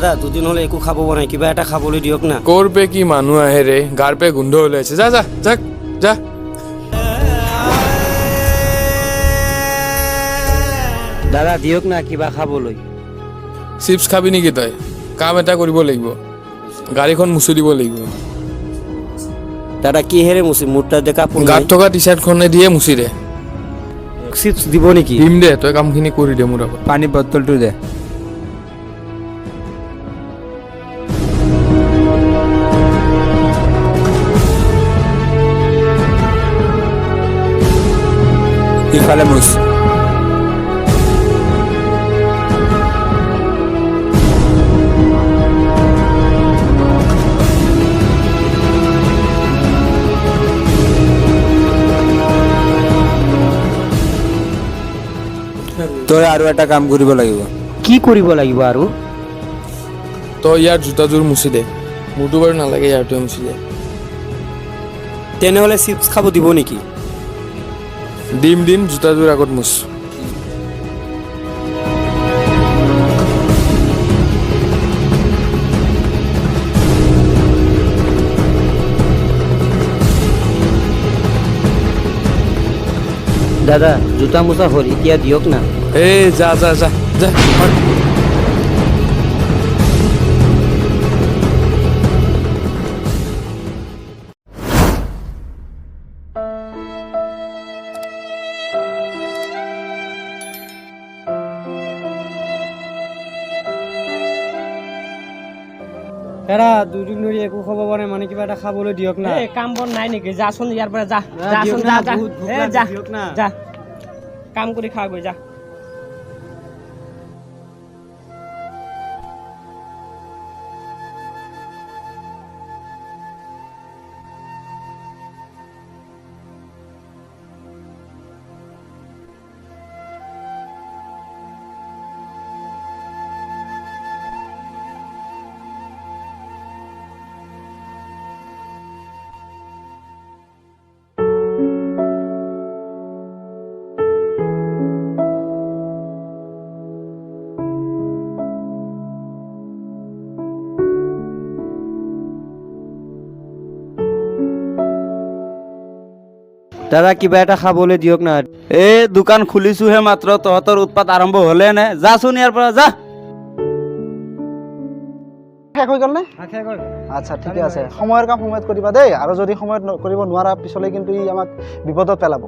দাদা দুদিন হলে একো খাব নাই, কিবা এটা খাবলৈ দিয়ক না। ক'ৰ পে কি মানুহ আহে ৰে, গাৰ পে গোন্ধ ওলাইছে। যা যা যা যা। দাদা দিয়ক না কিবা খাবলৈ। চিপছ খাবি নেকি তই? কাম এটা কৰিব লাগিব, গাড়ীখন মুচি দিব লাগিব। দাদা কিহেৰে মুচি, মোৰ তাত যে কাপোৰ গাত নাই। থকা টি চাৰ্টখনে দিয়ে মুচি দে। চিপছ দিব নেকি? দিম দে, তই কামখিনি কৰি দে মোৰ আগত। পানী বটলটো দে। ইফালে মুচ। তই আৰু এটা কাম কৰিব লাগিব। কি কৰিব লাগিব আৰু? তই ইয়াৰ জোতাযোৰ মুচি দে। মোৰতো বাৰু নালাগে, ইয়াৰটোৱে মুচি দে। তেনেহ'লে চিপছ খাব দিব নেকি? দিম জোতাযোৰ আগত মুচ। দাদা জোতা মোচা হ'ল, এতিয়া দিয়ক না। এই যা যা যা যা। দাদা দুদিন ধৰি একো খাব পৰা নাই, মানে কিবা এটা খাবলৈ দিয়ক না। কাম বন নাই নেকি? যাচোন ইয়াৰ পৰা যা, দিয়ক যাচোন না, যা যা। বহুত ভোক এ লাগিছে, যা দিয়ক না। যা, কাম কৰি খা গৈ যা। দাদা কিবা এটা খাবলৈ দিয়ক না। এই দোকান খুলিছোহে মাত্ৰ, তহঁতৰ উৎপাত আৰম্ভ হ'লে নে? যাচোন ইয়াৰ পৰা যা। শেষ হৈ গ'ল নে? আচ্ছা ঠিকে আছে, সময়ৰ কাম সময়ত কৰিবা দেই। আৰু যদি সময়ত কৰিব নোৱাৰা পিছলৈ কিন্তু ই আমাক বিপদত পেলাব।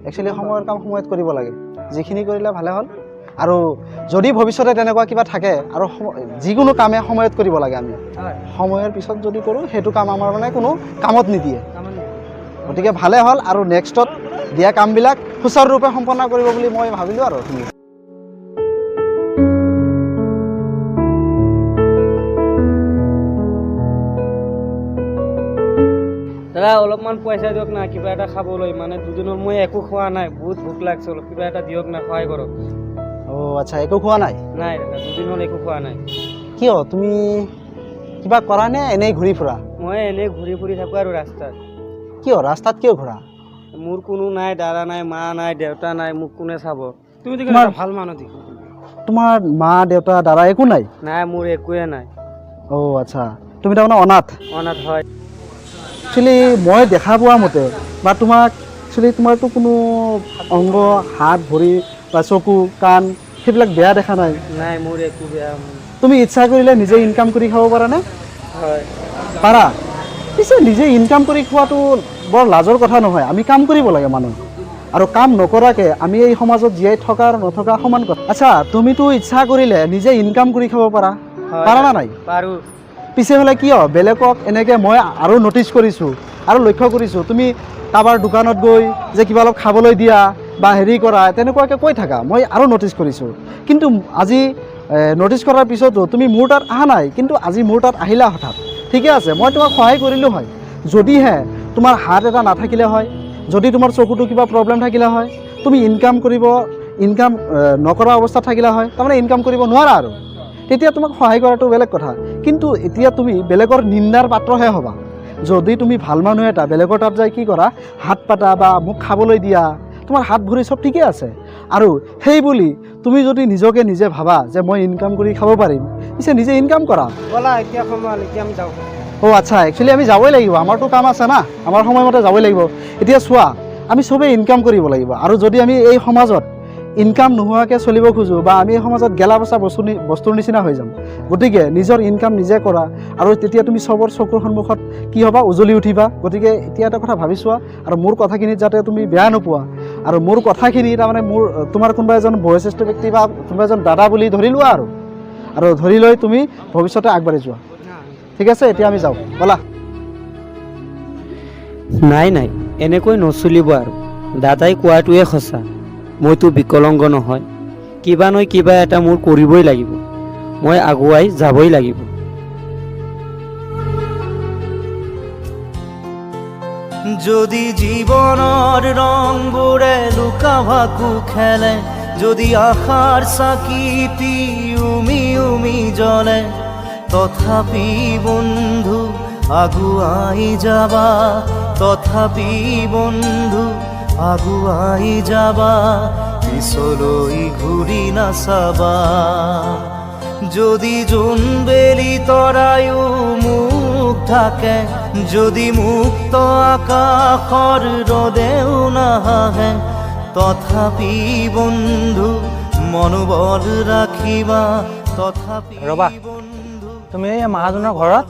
একচুৱেলি সময়ৰ কাম সময়ত কৰিব লাগে, যিখিনি কৰিলে ভালে হ'ল। আৰু যদি ভৱিষ্যতে তেনেকুৱা কিবা থাকে, আৰু যিকোনো কামে সময়ত কৰিব লাগে। আমি সময়ৰ পিছত যদি কৰোঁ সেইটো কাম আমাৰ মানে কোনো কামত নিদিয়ে। গতিকে ভালে হ'ল, আৰু নেক্সটত দিয়া কামবিলাক সুচাৰুৰূপে সম্পন্ন কৰিব বুলি মই ভাবিলোঁ। আৰু তুমি দাদা অলপমান পইচা দিয়ক না, কিবা এটা খাবলৈ। মানে দুদিনৰ মই একো খোৱা নাই, বহুত ভোক লাগছে, অলপ কিবা এটা দিয়ক না, সহায় কৰক। আচ্ছা, একো খোৱা নাই? নাই দাদা দুদিন হ'ল একো খোৱা নাই। কিয়, তুমি কিবা কৰা নে এনেই ঘূৰি ফুৰা? মই এনেই ঘূৰি ফুৰি থাকোঁ আৰু ৰাস্তাত। কিয় ৰাস্তাত কিয় ঘূৰা? মোৰ কোনো নাই, দাদা নাই, মা নাই, দেউতা নাই, মোক কোনে চাব? তুমি দেখোন তোমাৰ- এটা ভাল মানুহ দেখো। তোমাৰ মা দেউতা দাদা একো নাই? নাই মোৰ একোৱে নাই। আচ্ছা, তুমি তাৰমানে অনাথ? অনাথ হয়। একচুৱেলি মই দেখা পোৱা মতে, বা তোমাক একচুৱেলি তোমাৰতো কোনো অংগ, হাত ভৰি বা চকু কাণ সেইবিলাক বেয়া দেখা নাই? নাই মোৰ একো বেয়া তুমি ইচ্ছা কৰিলে নিজে ইনকাম কৰি খাব পাৰানে? হয়। পাৰা? পিছে নিজে ইনকাম কৰি খোৱাটো বৰ লাজৰ কথা নহয়। আমি কাম কৰিব লাগে মানুহ, আৰু কাম নকৰাকৈ আমি এই সমাজত জীয়াই থকা আৰু নথকা সমান কথা। আচ্ছা, তুমিতো ইচ্ছা কৰিলে নিজে ইনকাম কৰি খাব পাৰা, পাৰা না নাই? পাৰোঁ। পিছে হ'লে কিয় বেলেগক এনেকৈ মই আৰু নটিচ কৰিছোঁ আৰু লক্ষ্য কৰিছোঁ, তুমি কাৰোবাৰ দোকানত গৈ যে কিবা অলপ খাবলৈ দিয়া বা হেৰি কৰা তেনেকুৱাকৈ কৈ থাকা, মই আৰু নটিচ কৰিছোঁ। কিন্তু আজি নটিচ কৰাৰ পিছতো তুমি মোৰ তাত অহা নাই, কিন্তু আজি মোৰ তাত আহিলা হঠাৎ। ঠিকে আছে, মই তোমাক সহায় কৰিলোঁ হয়, যদিহে তোমাৰ হাত এটা নাথাকিলে হয়, যদি তোমাৰ চকুটো কিবা প্ৰব্লেম থাকিলে হয়, তুমি ইনকাম নকৰা অৱস্থাত থাকিলা হয়, তাৰমানে ইনকাম কৰিব নোৱাৰা আৰু, তেতিয়া তোমাক সহায় কৰাটো বেলেগ কথা। কিন্তু এতিয়া তুমি বেলেগৰ নিন্দাৰ পাত্ৰহে হ'বা। যদি তুমি ভাল মানুহ এটা বেলেগৰ তাত যাই কি কৰা, হাত পাতা বা মোক খাবলৈ দিয়া, তোমাৰ হাত ভৰি চব ঠিকে আছে, আৰু সেই বুলি তুমি যদি নিজকে নিজে ভাবা যে মই ইনকাম কৰি খাব পাৰিম, পিছে নিজে ইনকাম কৰা। ব'লা এতিয়া সময় হ'ল, এতিয়া আমি যাওঁ। অ' আচ্ছা, একচুৱেলি আমি যাবই লাগিব, আমাৰতো কাম আছে না, আমাৰ সময়মতে যাবই লাগিব। এতিয়া চোৱা, আমি চবেই ইনকাম কৰিব লাগিব, আৰু যদি আমি এই সমাজত ইনকাম নোহোৱাকৈ চলিব খোজোঁ বা আমি এই সমাজত গেলা পচা বস্তুৰ নিচিনা হৈ যাম। গতিকে নিজৰ ইনকাম নিজে কৰা, আৰু তেতিয়া তুমি চবৰ চকুৰ সন্মুখত কি হ'বা, উজলি উঠিবা। গতিকে এতিয়া এটা কথা ভাবি চোৱা, আৰু মোৰ কথাখিনিত যাতে তুমি বেয়া নোপোৱা, আৰু মোৰ কথাখিনি তাৰমানে তোমাৰ কোনোবা এজন বয়োজ্যেষ্ঠ ব্যক্তি বা কোনোবা এজন দাদা বুলি ধৰি লোৱা, আৰু ধৰি লৈ তুমি ভৱিষ্যতে আগবাঢ়ি যোৱা। ঠিক আছে, এতিয়া আমি যাওঁ, ব'লা। নাই নাই, এনেকৈ নচলিব আৰু। দাদাই কোৱাটোৱে সঁচা, মইতো বিকলাংগ নহয়, কিবা নহয় কিবা এটা মোৰ কৰিবই লাগিব, মই আগুৱাই যাবই লাগিব। যদি জীবনৰ ৰংবোৰে লুকা ভাকু খেলে, যদি আশাৰ চাকিটি উমি উমি জ্বলে, তথাপি বন্ধু আগুৱাই যাবা, তথাপি বন্ধু আগুৱাই যাবা, পিছলৈ ঘূৰি নাচাবা। যদি জোনবেলি তৰায়ো মুখ থাকে, যদি মুক্ত আকাশৰ ৰদেও নাহে, তথাপি বন্ধু মনোবল ৰাখিবা, তথাপি ৰবা। বন্ধু। তুমি এই মহাজনৰ ঘৰত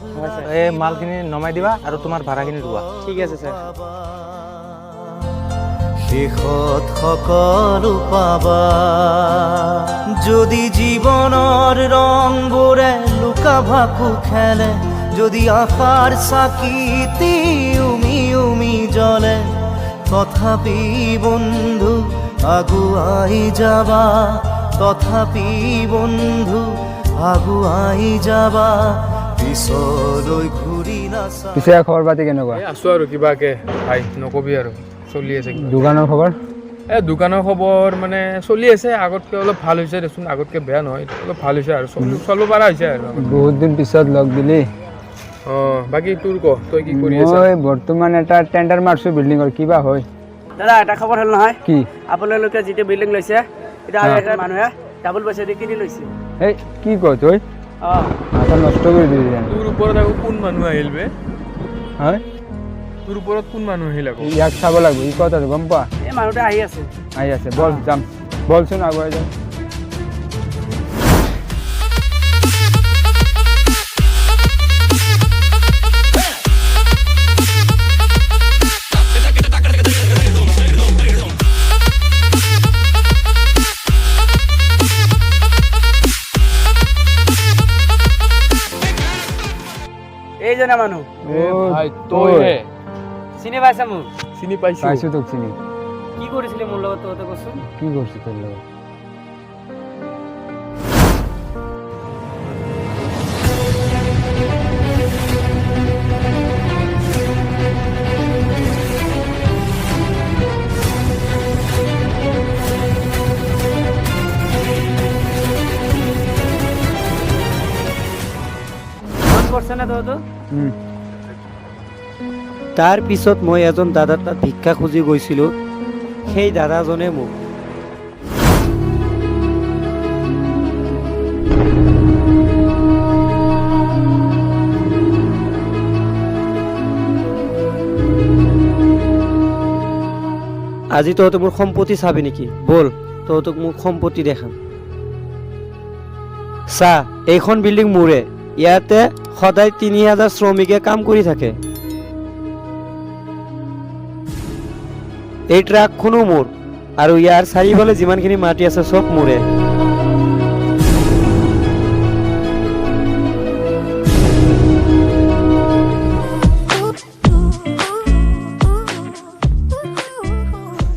এই মালখিনি নমাই দিবা আৰু তোমাৰ ভাড়াখিনি লোৱা। ঠিক আছে ছাৰ। শেষত সকলো পাবা। যদি জীৱনৰ ৰংবোৰে লুকা ভাকু খেলে, যদি আশাৰ চাকিটি উমি উমি জ্বলে, তথাপি বন্ধু আগুৱাই যাবা, তথাপি বন্ধু আগুৱাই যাবা, পিছলৈ ঘূৰি নাচাবা। পিছে খবৰ পাতি কেনেকুৱা? আছোঁ আৰু কিবাকে ভাই, নকবি আৰু চলি আছে। দোকানৰ খবৰ? দোকানৰ খবৰ মানে চলি আছে, আগতকৈ অলপ ভাল হৈছে দেচোন, আগতকৈ বেয়া নহয়, অলপ ভাল হৈছে আৰু চলিব পৰা হৈছে আৰু। বহুত দিন পিছত লগ দিলি। বাকী তোৰ ক, তই কি কৰি আছ? মই বৰ্তমান এটা টেণ্ডাৰ মাৰছোঁ বিল্ডিঙৰ, কিবা হয়। দাদা এটা খবৰ হ'ল নহয়, কি? আপোনালোকে যিটো বিল্ডিং লৈছে, এতিয়া আৰু এটা মানুহে ডাবল পইচা দি কিনি লৈছে। এই কি ক তই? অঁ, মাথা নষ্ট কৰি দিলি জানো? তোৰ ওপৰত আকৌ কোন মানুহ আহিল বে? হয়, তোৰ ওপৰত কোন মানুহ আহিল আকৌ? ইয়াক চাব লাগিব, ই কথাটো গম পোৱা? এই মানুহটো আহি আছে। আহি আছে, বল যাম, বলচোন আগুৱাই যাম। এইজনা মানুহ ভাই তই হে? চিনি পাইছা মোক? চিনি পাইছো। পাইছোঁ তোক চিনি। কি কৰিছিলে মোৰ লগত তহঁতে কচোন? কি কৰিছোঁ তোৰ লগত? মন পৰছে না তহঁতৰ? তাৰ পিছত মই এজন দাদাৰ তাত ভিক্ষা খুজি গৈছিলোঁ, সেই দাদাজনে মোক আজি তহঁতে মোৰ সম্পত্তি চাবি নেকি? বল তহঁতক মোৰ সম্পত্তি দেখাম। চা, এইখন বিল্ডিং মোৰে, ইয়াতে সদায় 3000 শ্ৰমিকে কাম কৰি থাকে। এই ট্ৰাকখনো মোৰ, আৰু ইয়াৰ চাৰিওফালে যিমানখিনি মাটি আছে চব মোৰে।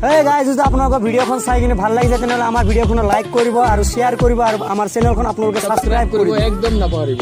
Hey guys, যদি আপোনালোকৰ ভিডিঅ'খন চাই কিনে ভাল লাগিছে তেনেহ'লে আমাৰ ভিডিঅ'খনত লাইক কৰিব আৰু শ্বেয়াৰ কৰিব আৰু আমাৰ চেনেলখন আপোনালোকে সাবস্ক্ৰাইব কৰিব। একদম নাপাহৰিব।